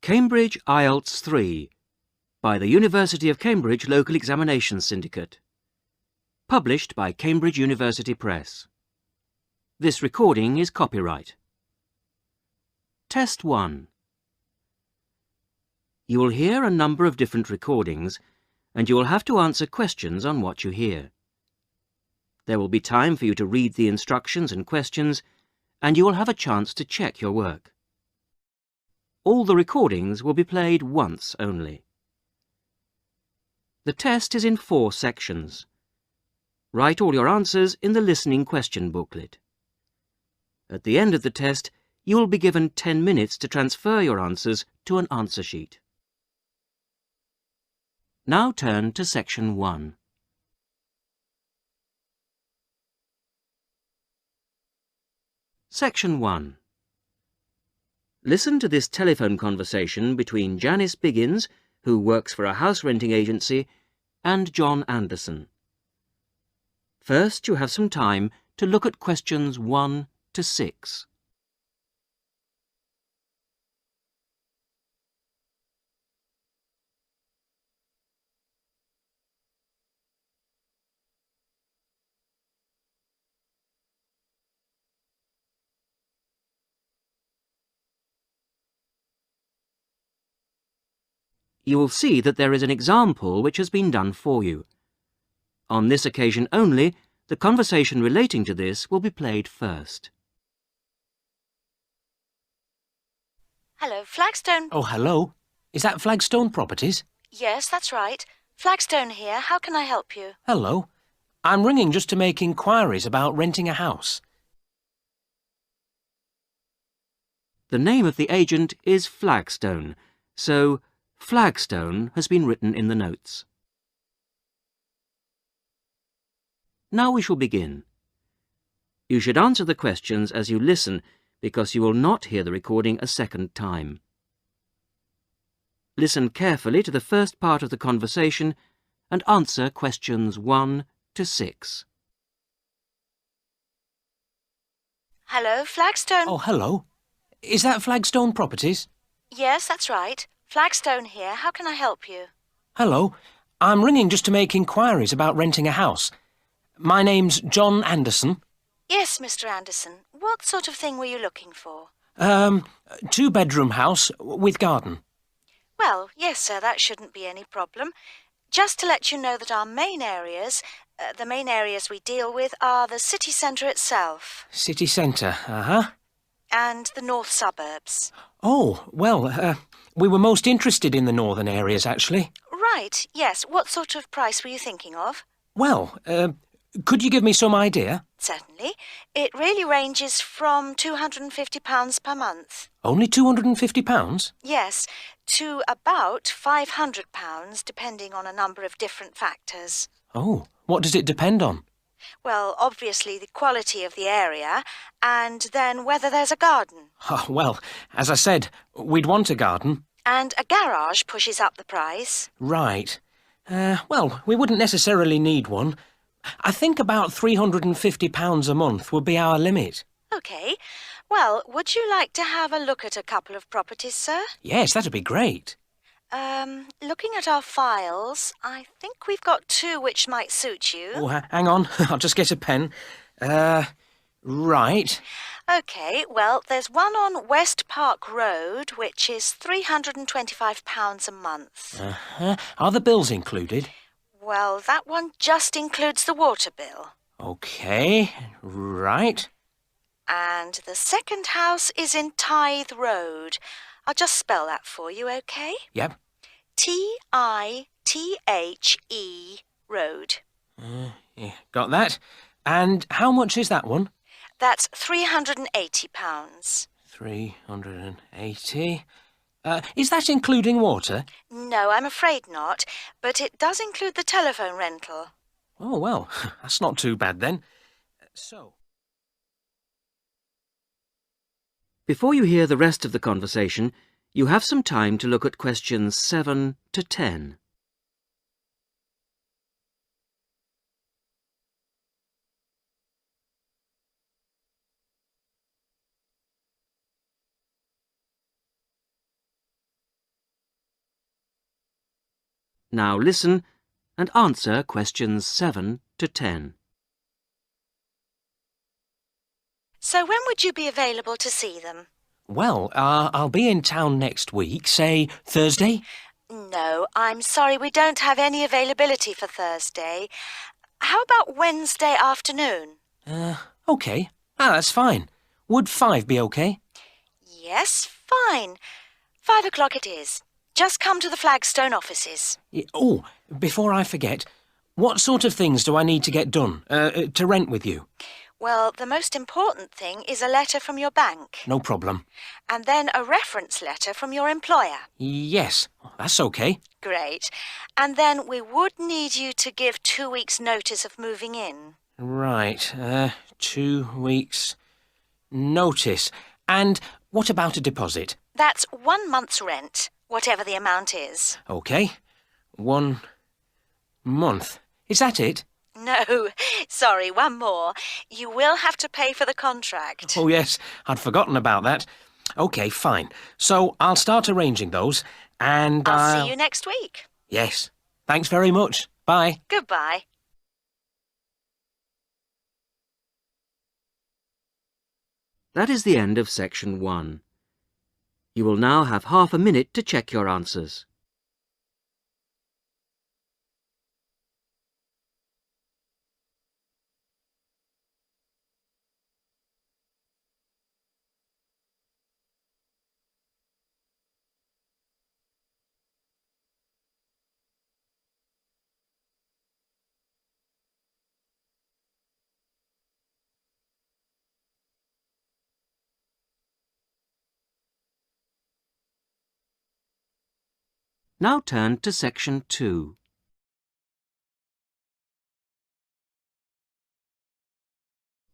Cambridge IELTS 3 by the University of Cambridge Local Examinations Syndicate. Published by Cambridge University Press. This recording is copyright. Test 1. You will hear a number of different recordings and you will have to answer questions on what you hear. There will be time for you to read the instructions and questions and you will have a chance to check your work. All the recordings will be played once only. The test is in 4 sections. Write all your answers in the listening question booklet. At the end of the test, you will be given 10 minutes to transfer your answers to an answer sheet. Now turn to Section 1. Section 1. Listen to this telephone conversation between Janice Biggins, who works for a house renting agency, and John Anderson. First, you have some time to look at questions 1 to 6. You will see that there is an example which has been done for you. On this occasion only, the conversation relating to this will be played first. Hello, Flagstone. Oh, hello. Is that Flagstone Properties? Yes, that's right. Flagstone here. How can I help you? Hello. I'm ringing just to make inquiries about renting a house. The name of the agent is Flagstone, so Flagstone has been written in the notes. Now we shall begin. You should answer the questions as you listen, because you will not hear the recording a second time. Listen carefully to the first part of the conversation and answer questions 1 to 6. Hello, Flagstone. Oh, hello. Is that Flagstone Properties? Yes, that's right. Flagstone here. How can I help you? Hello. I'm ringing just to make inquiries about renting a house. My name's John Anderson. Yes, Mr. Anderson. What sort of thing were you looking for? 2-bedroom house with garden. Well, yes, sir, that shouldn't be any problem. Just to let you know that our main areas, the main areas we deal with are the city centre itself. City centre, uh-huh. And the north suburbs. Oh, well, we were most interested in the northern areas, actually. Right, yes. What sort of price were you thinking of? Well, could you give me some idea? Certainly. It really ranges from £250 per month. Only £250? Yes, to about £500, depending on a number of different factors. Oh, what does it depend on? Well, obviously the quality of the area, and then whether there's a garden. Oh, well, as I said, we'd want a garden. And a garage pushes up the price. Right. Well, we wouldn't necessarily need one. I think about £350 a month would be our limit. OK. Well, would you like to have a look at a couple of properties, sir? Yes, that'd be great. Looking at our files, I think we've got 2 which might suit you. Oh, hang on. I'll just get a pen. Right. OK, well, there's one on West Park Road, which is £325 a month. Uh-huh. Are the bills included? Well, that one just includes the water bill. OK, right. And the second house is in Tithe Road. I'll just spell that for you, OK? Yep. Tithe Road. Yeah, got that. And how much is that one? That's £380. £380. Is that including water? No, I'm afraid not, but it does include the telephone rental. Oh, well, that's not too bad then. Before you hear the rest of the conversation, you have some time to look at questions 7 to 10. Now listen and answer questions 7 to 10. So when would you be available to see them? Well, I'll be in town next week, say Thursday. No, I'm sorry, we don't have any availability for Thursday. How about Wednesday afternoon? OK. That's fine. Would 5 be OK? Yes, fine. 5 o'clock it is. Just come to the Flagstone offices. Oh, before I forget, what sort of things do I need to get done, to rent with you? Well, the most important thing is a letter from your bank. No problem. And then a reference letter from your employer. Yes, that's OK. Great. And then we would need you to give 2 weeks' notice of moving in. Right, 2 weeks' notice. And what about a deposit? That's 1 month's rent, whatever the amount is. OK. 1 month. Is that it? No, sorry, one more. You will have to pay for the contract. Oh, yes, I'd forgotten about that. OK, fine. So I'll start arranging those, and I'll see you next week. Yes. Thanks very much. Bye. Goodbye. That is the end of section 1. You will now have half a minute to check your answers. Now turn to section 2.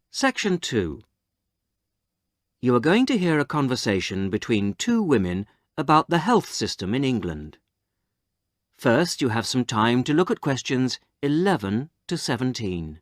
Section 2. You are going to hear a conversation between 2 women about the health system in England. First, you have some time to look at questions 11 to 17.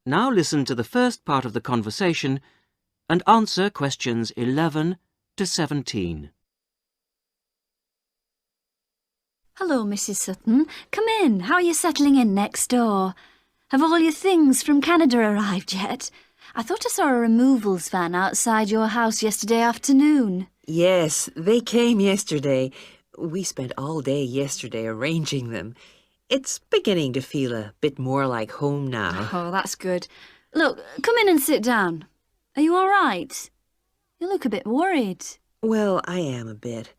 Now listen to the first part of the conversation and answer questions 11 to 17. Hello, Mrs. Sutton. Come in. How are you settling in next door? Have all your things from Canada arrived yet? I thought I saw a removals van outside your house yesterday afternoon. Yes, they came yesterday. We spent all day yesterday arranging them. It's beginning to feel a bit more like home now. Oh, that's good. Look, come in and sit down. Are you all right? You look a bit worried. Well, I am a bit.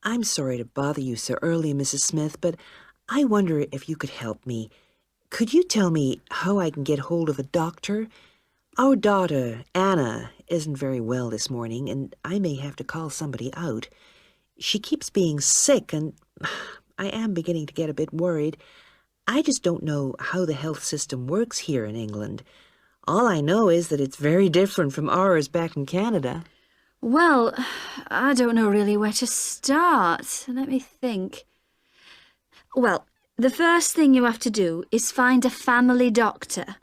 I'm sorry to bother you so early, Mrs. Smith, but I wonder if you could help me. Could you tell me how I can get hold of a doctor? Our daughter, Anna, isn't very well this morning, and I may have to call somebody out. She keeps being sick, and I am beginning to get a bit worried. I just don't know how the health system works here in England. All I know is that it's very different from ours back in Canada. Well, I don't know really where to start. Let me think. Well, the first thing you have to do is find a family doctor.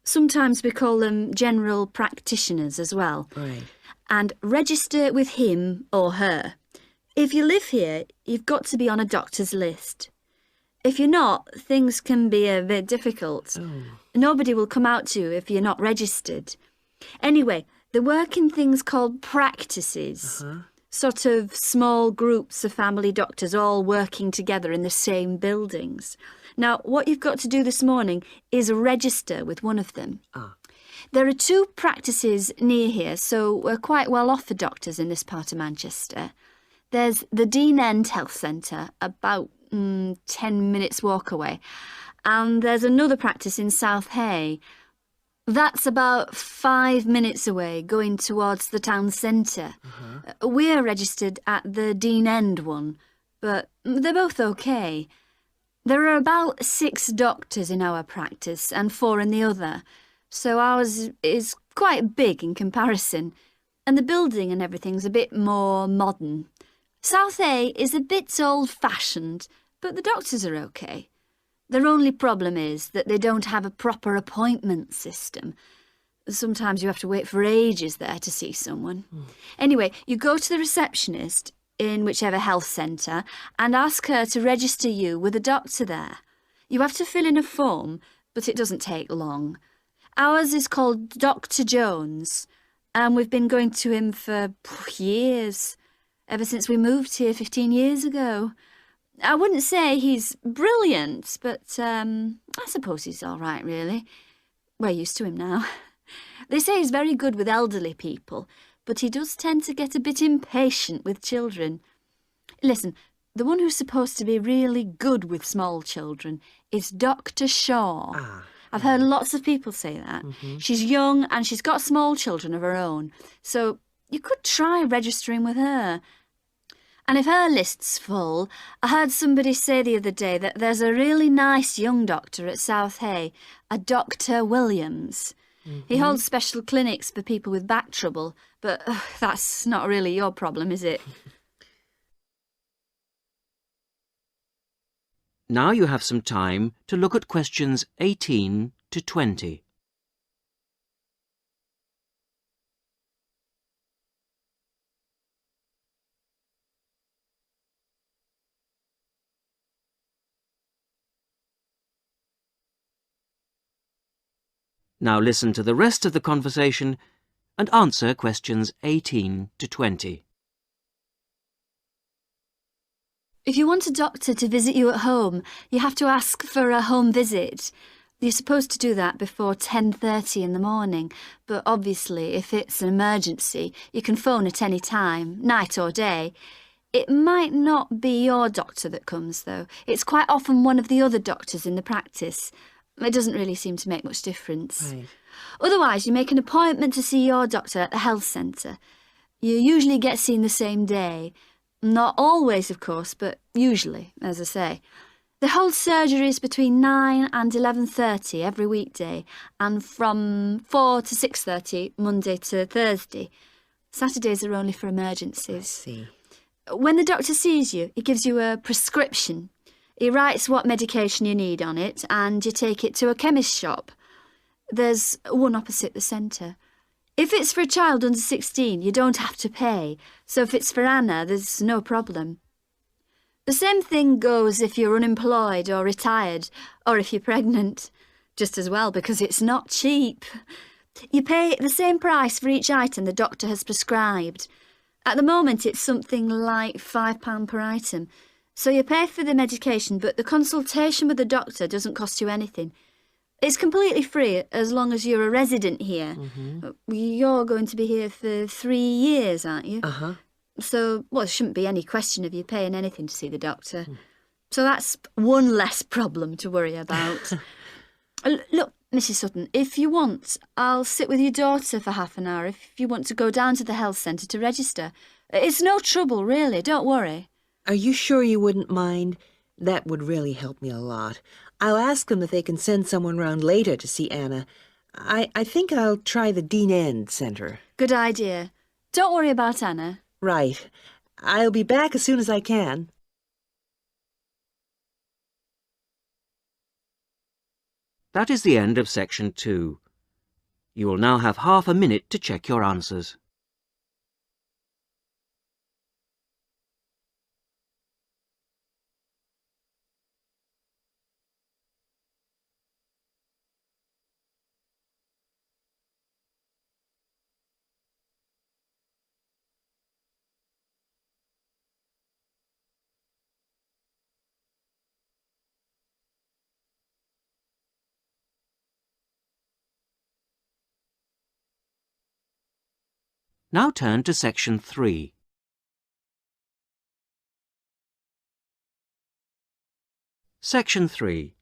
Sometimes we call them general practitioners as well. Right. And register with him or her. If you live here, you've got to be on a doctor's list. If you're not, things can be a bit difficult. Nobody will come out to you if you're not registered. Anyway, they work in things called practices. Sort of small groups of family doctors all working together in the same buildings. Now, what you've got to do this morning is register with one of them. There are 2 practices near here, so we're quite well off for doctors in this part of Manchester. There's the Dean End Health Centre, about 10 minutes walk away. And there's another practice in South Hay. That's about 5 minutes away, going towards the town centre. We're registered at the Dean End one, but they're both OK. There are about 6 doctors in our practice and 4 in the other, so ours is quite big in comparison, and the building and everything's a bit more modern. South A is a bit old-fashioned, but the doctors are okay. Their only problem is that they don't have a proper appointment system. Sometimes you have to wait for ages there to see someone. Anyway, you go to the receptionist in whichever health centre and ask her to register you with a doctor there. You have to fill in a form, but it doesn't take long. Ours is called Dr. Jones, and we've been going to him for years, ever since we moved here 15 years ago. I wouldn't say he's brilliant, but I suppose he's all right, really. We're used to him now. They say he's very good with elderly people, but he does tend to get a bit impatient with children. Listen, the one who's supposed to be really good with small children is Dr. Shaw. I've heard lots of people say that. She's young and she's got small children of her own, so you could try registering with her. And if her list's full, I heard somebody say the other day that there's a really nice young doctor at South Hay, a Dr. Williams. He holds special clinics for people with back trouble, but that's not really your problem, is it? Now you have some time to look at questions 18 to 20. Now listen to the rest of the conversation and answer questions 18 to 20. If you want a doctor to visit you at home, you have to ask for a home visit. You're supposed to do that before 10:30 in the morning, but obviously if it's an emergency, you can phone at any time, night or day. It might not be your doctor that comes, though. It's quite often one of the other doctors in the practice. It doesn't really seem to make much difference. Right. Otherwise, you make an appointment to see your doctor at the health centre. You usually get seen the same day. Not always, of course, but usually, as I say. They hold surgeries between 9 and 11:30 every weekday, and from 4 to 6:30 Monday to Thursday. Saturdays are only for emergencies. I see. When the doctor sees you, he gives you a prescription. He writes what medication you need on it, and you take it to a chemist shop. There's one opposite the centre. If it's for a child under 16, you don't have to pay, so if it's for Anna, there's no problem. The same thing goes if you're unemployed or retired, or if you're pregnant. Just as well, because it's not cheap. You pay the same price for each item the doctor has prescribed. At the moment, it's something like £5 per item. So you pay for the medication, but the consultation with the doctor doesn't cost you anything. It's completely free as long as you're a resident here. You're going to be here for 3 years, aren't you? So, there shouldn't be any question of you paying anything to see the doctor. So that's one less problem to worry about. Look, Mrs. Sutton, if you want, I'll sit with your daughter for half an hour if you want to go down to the health centre to register. It's no trouble, really, don't worry. Are you sure you wouldn't mind? That would really help me a lot. I'll ask them if they can send someone round later to see Anna. I think I'll try the Dean End Centre. Good idea. Don't worry about Anna. Right. I'll be back as soon as I can. That is the end of section 2. You will now have half a minute to check your answers. Now turn to section 3. Section 3.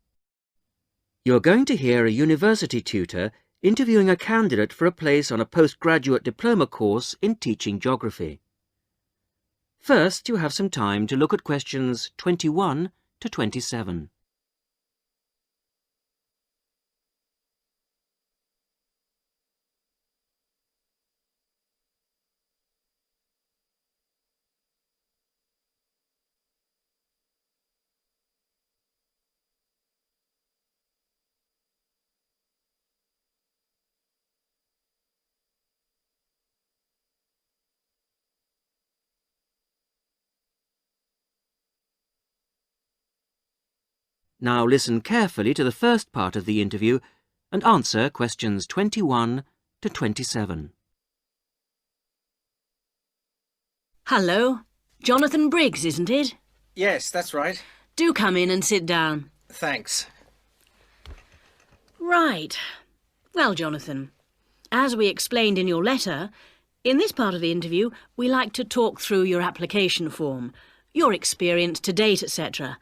You are going to hear a university tutor interviewing a candidate for a place on a postgraduate diploma course in teaching geography. First, you have some time to look at questions 21 to 27. Now listen carefully to the first part of the interview and answer questions 21 to 27. Hello. Jonathan Briggs, isn't it? Yes, that's right. Do come in and sit down. Thanks. Right. Well, Jonathan, as we explained in your letter, in this part of the interview, we like to talk through your application form, your experience to date, etc.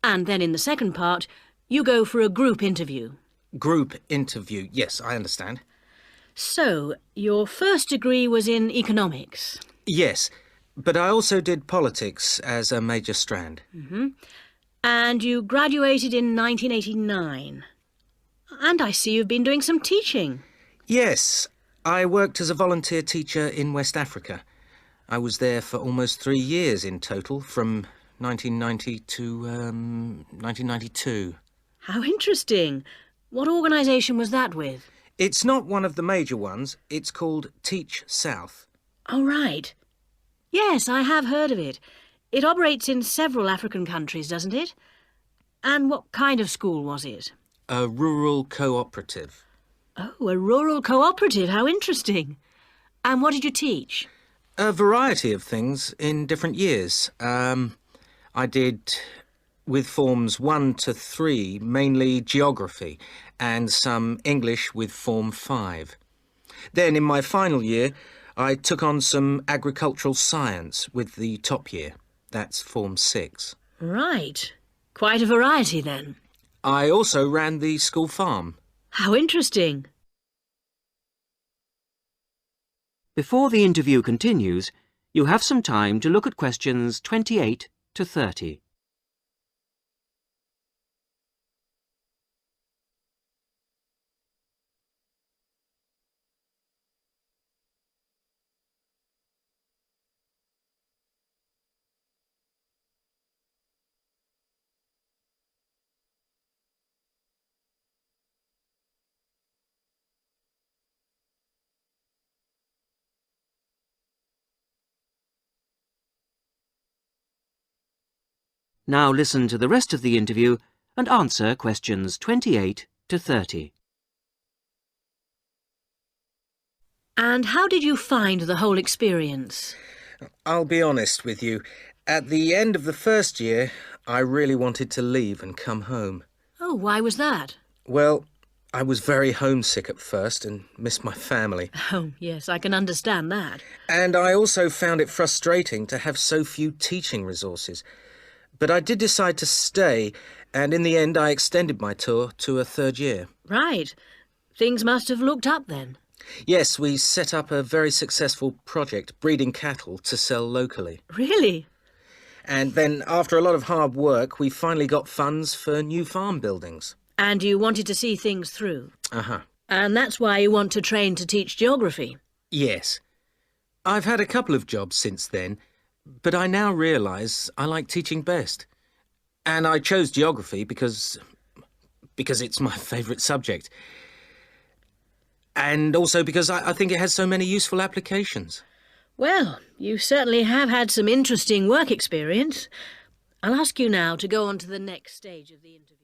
And then in the second part, you go for a group interview. Group interview. Yes, I understand. So, your first degree was in economics. Yes, but I also did politics as a major strand. And you graduated in 1989. And I see you've been doing some teaching. Yes, I worked as a volunteer teacher in West Africa. I was there for almost 3 years in total, from 1990 to 1992. How interesting. What organisation was that with? It's not one of the major ones. It's called Teach South. Oh, right. Yes, I have heard of it. It operates in several African countries, doesn't it? And what kind of school was it? A rural cooperative. Oh, a rural cooperative. How interesting. And what did you teach? A variety of things in different years. I did, with forms 1 to 3, mainly geography, and some English with form 5. Then, in my final year, I took on some agricultural science with the top year. That's form 6. Right. Quite a variety, then. I also ran the school farm. How interesting. Before the interview continues, you have some time to look at questions 28 to 30. Now listen to the rest of the interview and answer questions 28 to 30. And how did you find the whole experience? I'll be honest with you. At the end of the first year, I really wanted to leave and come home. Oh, why was that? Well, I was very homesick at first and missed my family. Oh, yes, I can understand that. And I also found it frustrating to have so few teaching resources. But I did decide to stay, and in the end I extended my tour to a 3rd year. Right. Things must have looked up then. Yes, we set up a very successful project, breeding cattle to sell locally. Really? And then, after a lot of hard work, we finally got funds for new farm buildings. And you wanted to see things through. Uh-huh. And that's why you want to train to teach geography. Yes. I've had a couple of jobs since then, but I now realise I like teaching best. And I chose geography because it's my favourite subject. And also because I think it has so many useful applications. Well, you certainly have had some interesting work experience. I'll ask you now to go on to the next stage of the interview.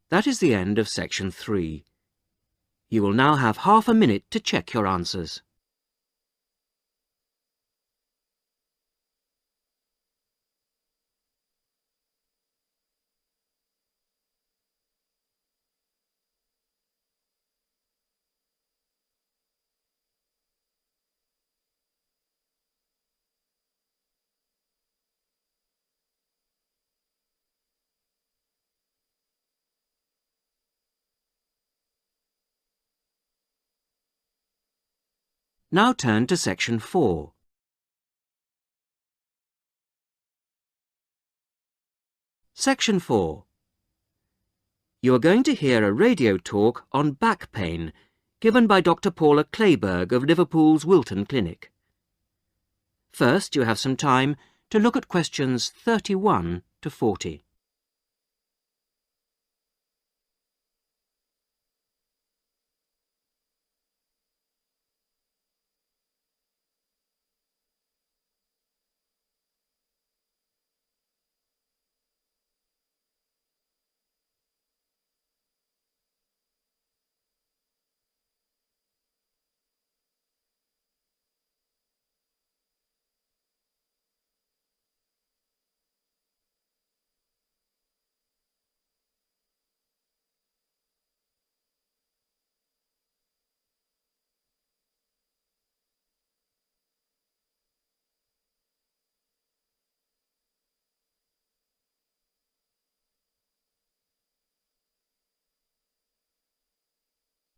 That is the end of section 3. You will now have half a minute to check your answers. Now turn to section 4. Section 4. You are going to hear a radio talk on back pain given by Dr. Paula Clayburgh of Liverpool's Wilton Clinic. First, you have some time to look at questions 31 to 40.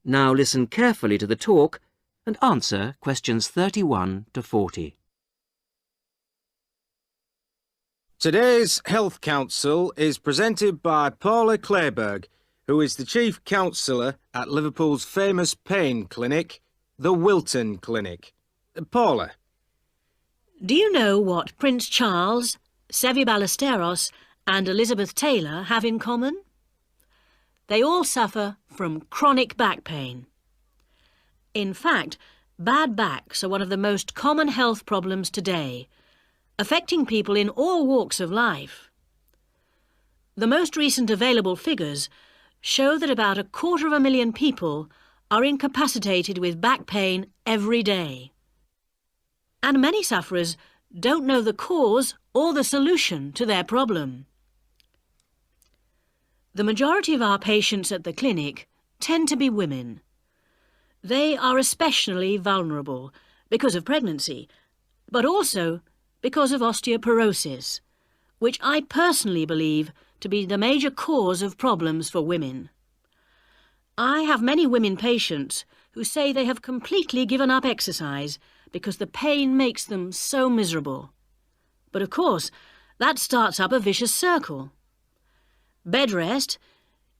Now listen carefully to the talk and answer questions 31 to 40. Today's Health Council is presented by Paula Clayburgh, who is the Chief Counsellor at Liverpool's famous pain clinic, the Wilton Clinic. Paula. Do you know what Prince Charles, Sevi Ballesteros and Elizabeth Taylor have in common? They all suffer from chronic back pain. In fact, bad backs are one of the most common health problems today, affecting people in all walks of life. The most recent available figures show that about 250,000 people are incapacitated with back pain every day. And many sufferers don't know the cause or the solution to their problem. The majority of our patients at the clinic tend to be women. They are especially vulnerable because of pregnancy, but also because of osteoporosis, which I personally believe to be the major cause of problems for women. I have many women patients who say they have completely given up exercise because the pain makes them so miserable. But of course, that starts up a vicious circle. Bed rest,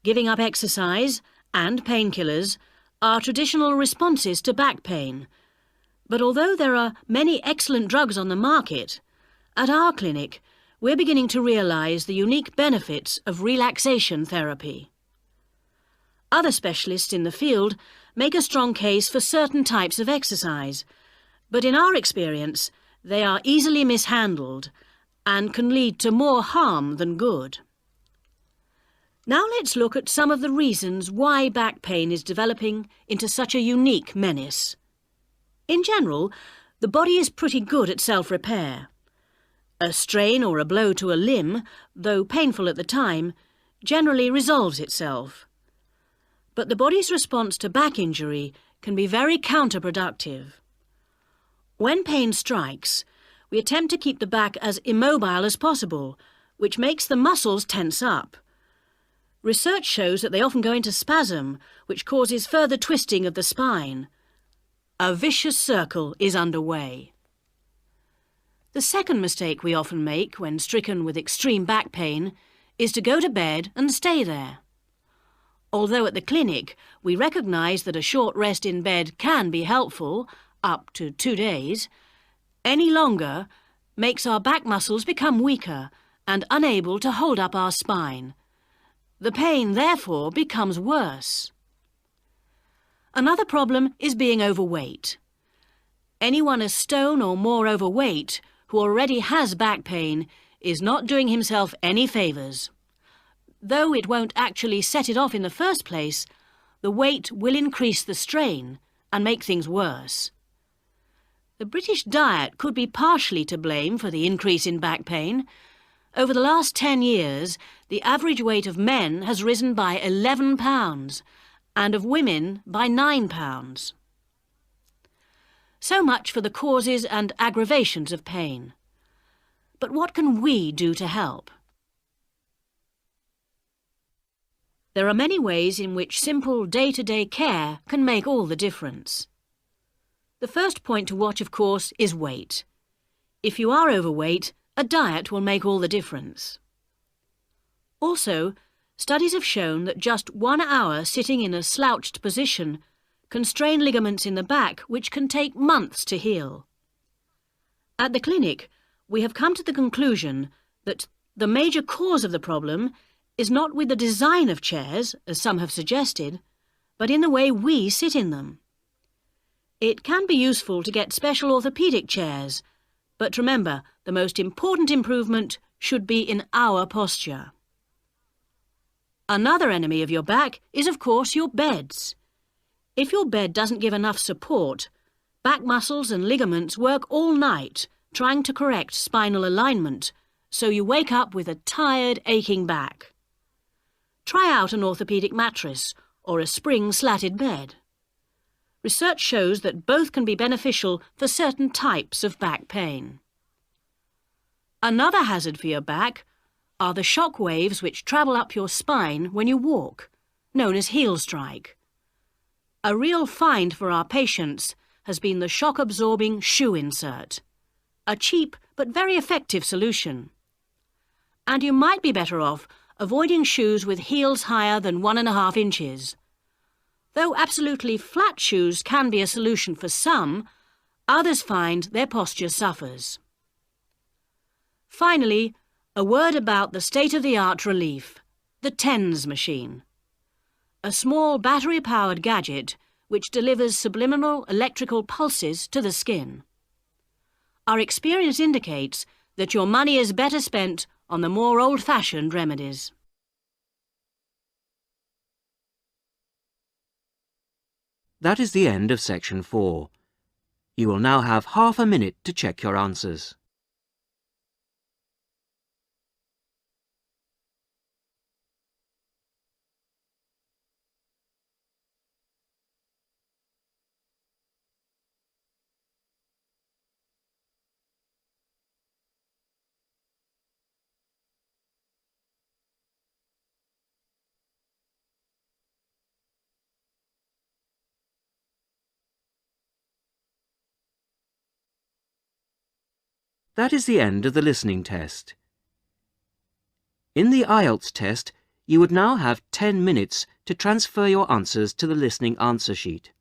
giving up exercise and painkillers are traditional responses to back pain. But although there are many excellent drugs on the market, at our clinic we're beginning to realise the unique benefits of relaxation therapy. Other specialists in the field make a strong case for certain types of exercise, but in our experience they are easily mishandled and can lead to more harm than good. Now let's look at some of the reasons why back pain is developing into such a unique menace. In general, the body is pretty good at self-repair. A strain or a blow to a limb, though painful at the time, generally resolves itself. But the body's response to back injury can be very counterproductive. When pain strikes, we attempt to keep the back as immobile as possible, which makes the muscles tense up. Research shows that they often go into spasm, which causes further twisting of the spine. A vicious circle is underway. The second mistake we often make when stricken with extreme back pain is to go to bed and stay there. Although at the clinic we recognise that a short rest in bed can be helpful, up to 2 days, any longer makes our back muscles become weaker and unable to hold up our spine. The pain, therefore, becomes worse. Another problem is being overweight. Anyone a stone or more overweight who already has back pain is not doing himself any favours. Though it won't actually set it off in the first place, the weight will increase the strain and make things worse. The British diet could be partially to blame for the increase in back pain. Over the last 10 years, the average weight of men has risen by 11 pounds and of women by 9 pounds. So much for the causes and aggravations of pain. But what can we do to help? There are many ways in which simple day-to-day care can make all the difference. The first point to watch, of course, is weight. If you are overweight, a diet will make all the difference. Also, studies have shown that just 1 hour sitting in a slouched position can strain ligaments in the back which can take months to heal. At the clinic, we have come to the conclusion that the major cause of the problem is not with the design of chairs, as some have suggested, but in the way we sit in them. It can be useful to get special orthopaedic chairs, but remember, the most important improvement should be in our posture. Another enemy of your back is, of course, your beds. If your bed doesn't give enough support, back muscles and ligaments work all night trying to correct spinal alignment, so you wake up with a tired, aching back. Try out an orthopaedic mattress or a spring-slatted bed. Research shows that both can be beneficial for certain types of back pain. Another hazard for your back are the shock waves which travel up your spine when you walk, known as heel strike. A real find for our patients has been the shock-absorbing shoe insert. A cheap but very effective solution. And you might be better off avoiding shoes with heels higher than 1.5 inches. Though absolutely flat shoes can be a solution for some, others find their posture suffers. Finally, a word about the state-of-the-art relief, the TENS machine. A small battery-powered gadget which delivers subliminal electrical pulses to the skin. Our experience indicates that your money is better spent on the more old-fashioned remedies. That is the end of section 4. You will now have half a minute to check your answers. That is the end of the listening test. In the IELTS test, you would now have 10 minutes to transfer your answers to the listening answer sheet.